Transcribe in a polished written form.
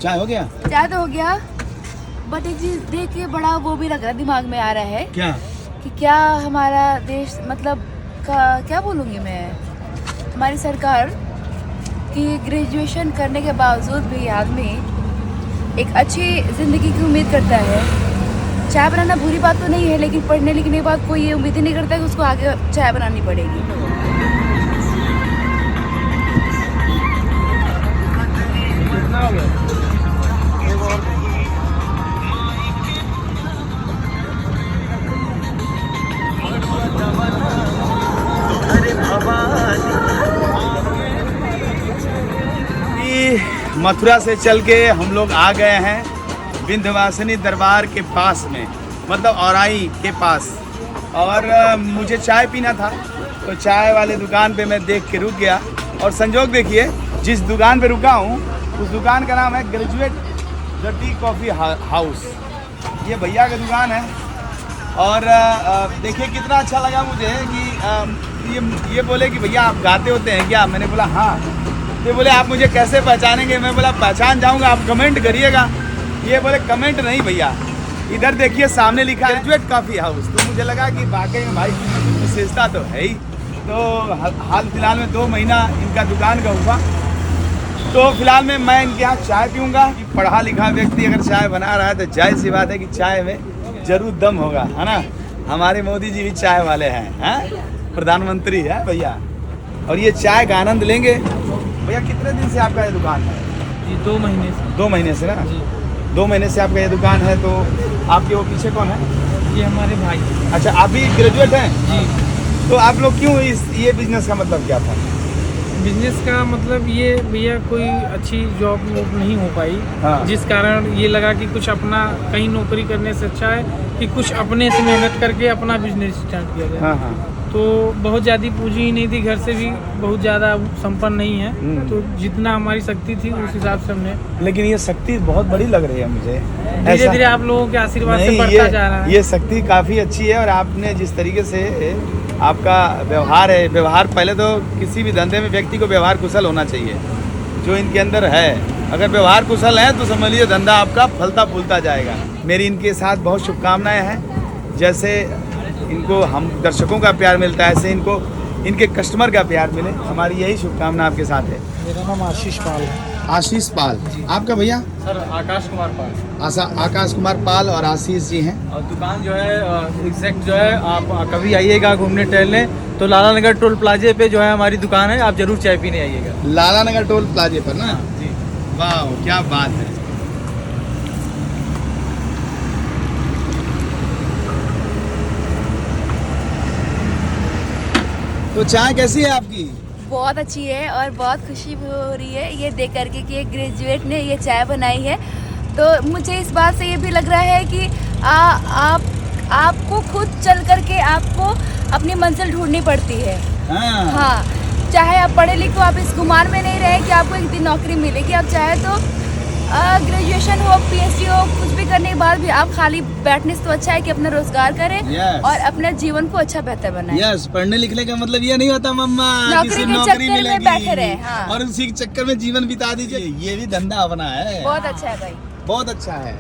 चाय हो गया? चाय तो हो गया, बट एक चीज देख के बड़ा वो भी लग रहा है, दिमाग में आ रहा है क्या? कि क्या हमारा देश मतलब क्या बोलूँगी मैं, हमारी सरकार की ग्रेजुएशन करने के बावजूद भी आदमी एक अच्छी ज़िंदगी की उम्मीद करता है। चाय बनाना बुरी बात तो नहीं है, लेकिन पढ़ने लिखने के बाद कोई ये उम्मीद ही नहीं करता कि उसको आगे चाय बनानी पड़ेगी। कितना हो गया? मथुरा से चल के हम लोग आ गए हैं विंध्यवासिनी दरबार के पास में, मतलब औराई के पास। और मुझे चाय पीना था, तो चाय वाले दुकान पे मैं देख के रुक गया। और संजोग देखिए, जिस दुकान पे रुका हूँ उस दुकान का नाम है graduate the tea coffee house. ये भैया का दुकान है। और देखिए कितना अच्छा लगा मुझे कि ये बोले कि भैया आप गाते होते हैं क्या? मैंने बोला हाँ। ये बोले आप मुझे कैसे पहचानेंगे? मैं बोला पहचान जाऊंगा, आप कमेंट करिएगा। ये बोले कमेंट नहीं भैया, इधर देखिए सामने लिखा है ग्रेजुएट कॉफ़ी हाउस। तो मुझे लगा कि वाकई में भाई विशेषता तो है ही। तो हाल फिलहाल में 2 महीना इनका दुकान का हुआ, तो फिलहाल में मैं इनके यहाँ चाय पीऊँगा। पढ़ा लिखा व्यक्ति अगर चाय बना रहा है तो जाहिर सी बात है कि चाय में जरूर दम होगा, है ना। हमारे मोदी जी भी चाय वाले हैं, प्रधानमंत्री है भैया। और ये चाय का आनंद लेंगे। भैया कितने दिन से आपका ये दुकान है? जी 2 महीने से। 2 महीने से ना? जी 2 महीने से आपका ये दुकान है। तो आपके वो पीछे कौन है? ये हमारे भाई। अच्छा, आप भी ग्रेजुएट हैं? जी। तो आप लोग क्यों ये बिजनेस का मतलब क्या था? बिजनेस का मतलब ये भैया कोई अच्छी जॉब नहीं हो पाई, हाँ। जिस कारण ये लगा कि कुछ अपना कहीं नौकरी करने से अच्छा है कि कुछ अपने से मेहनत करके अपना बिजनेस स्टार्ट किया जाए। हाँ हाँ। तो बहुत ज़्यादा पूंजी ही नहीं थी, घर से भी बहुत ज़्यादा संपन्न नहीं है, तो जितना हमारी शक्ति थी उस हिसाब से हमने। लेकिन ये शक्ति बहुत बड़ी लग रही है मुझे। धीरे धीरे आप लोगों के आशीर्वाद से बढ़ता जा रहा है। ये शक्ति काफ़ी अच्छी है। और आपने जिस तरीके से आपका व्यवहार है, व्यवहार पहले तो किसी भी धंधे में व्यक्ति को व्यवहार कुशल होना चाहिए, जो इनके अंदर है। अगर व्यवहार कुशल है तो समझ लीजिए धंधा आपका फलता फूलता जाएगा। मेरी इनके साथ बहुत शुभकामनाएं हैं। जैसे इनको हम दर्शकों का प्यार मिलता है, ऐसे इनको इनके कस्टमर का प्यार मिले, हमारी यही शुभकामना आपके साथ है। मेरा नाम आशीष पाल है। आशीष पाल, आपका भैया? सर आकाश कुमार पाल। आकाश कुमार पाल और आशीष जी हैं। और दुकान जो है एग्जैक्ट जो है, आप कभी आइएगा घूमने टहलने तो लाला नगर टोल प्लाजे पे जो है हमारी दुकान है, आप जरूर चाय पीने आइएगा। लाला नगर टोल प्लाजे पर ना? जी। वाह क्या बात है। तो चाय कैसी है आपकी? बहुत अच्छी है और बहुत खुशी हो रही है ये देख करके कि एक ग्रेजुएट ने ये चाय बनाई है। तो मुझे इस बात से ये भी लग रहा है कि आपको खुद चल करके आपको अपनी मंजिल ढूंढनी पड़ती है। हाँ, चाहे आप पढ़े लिखो, आप इस गुमान में नहीं रहे कि आपको एक दिन नौकरी मिलेगी। आप चाहे तो ग्रेजुएशन हो, पीएचडी हो, कुछ भी करने के बाद भी आप खाली बैठने से तो अच्छा है कि अपना रोजगार करें और अपने जीवन को अच्छा बेहतर बनाएं। यस, पढ़ने लिखने का मतलब ये नहीं होता मम्मा नौकरी के चक्कर में बैठे रहे। हाँ। और उसी के चक्कर में जीवन बिता दीजिए। ये भी धंधा अपना है। बहुत अच्छा है भाई, बहुत अच्छा है।